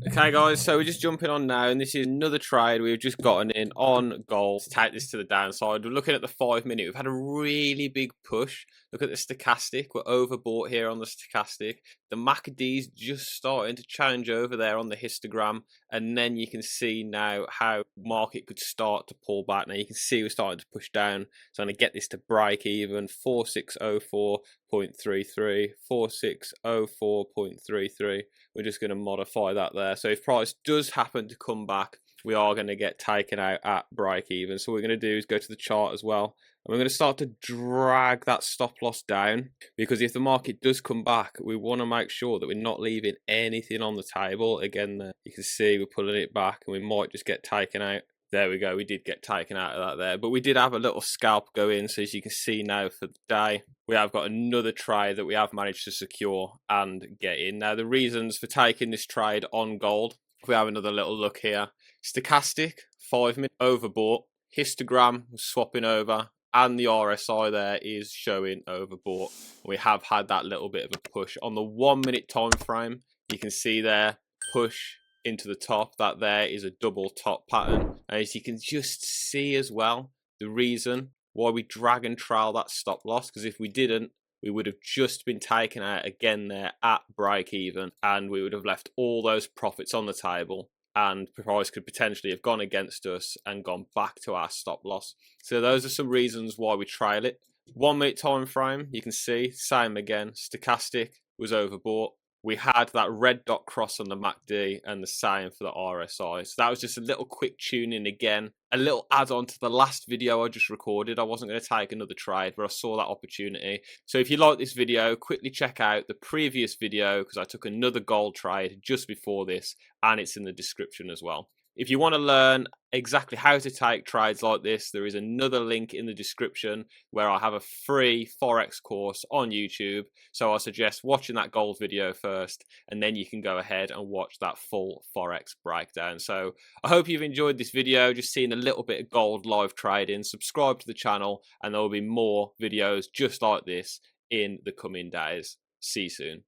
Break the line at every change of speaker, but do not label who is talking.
Okay guys, so we're just jumping on now, and this is another trade we've just gotten in on gold to take this to the downside. We're looking at the 5 minute. We've had a really big push. Look at the stochastic. We're overbought here on the stochastic. The MACD's just starting to challenge over there on the histogram, and then you can see now how market could start to pull back. Now you can see we're starting to push down. So I'm going to get this to break even. 4604.33, 4604.33. We're just going to modify that there. So if price does happen to come back, we are going to get taken out at break even. So what we're going to do is go to the chart as well. And we're going to start to drag that stop loss down, because if the market does come back, we want to make sure that we're not leaving anything on the table. Again, there, you can see we're pulling it back and we might just get taken out. There we go, we did get taken out of that there, but we did have a little scalp go in. So as you can see now for the day, we have got another trade that we have managed to secure and get in. Now the reasons for taking this trade on gold, if we have another little look here, stochastic 5 minute overbought, histogram was swapping over, and the RSI there is showing overbought. We have had that little bit of a push on the 1 minute time frame. You can see there, push into the top. That there is a double top pattern. And as you can just see as well, the reason why we drag and trail that stop loss, because if we didn't, we would have just been taken out again there at break even, and we would have left all those profits on the table, and price could potentially have gone against us and gone back to our stop loss. So those are some reasons why we trail it. 1 minute time frame, you can see, same again, stochastic was overbought. We had that red dot cross on the MACD and the same for the RSI. So that was just a little quick tune in again, a little add on to the last video I just recorded. I wasn't going to take another trade, but I saw that opportunity. So if you like this video, quickly check out the previous video, because I took another gold trade just before this, and it's in the description as well. If you want to learn exactly how to take trades like this, there is another link in the description where I have a free Forex course on YouTube. So I suggest watching that gold video first, and then you can go ahead and watch that full Forex breakdown. So I hope you've enjoyed this video, just seeing a little bit of gold live trading. Subscribe to the channel, and there will be more videos just like this in the coming days. See you soon.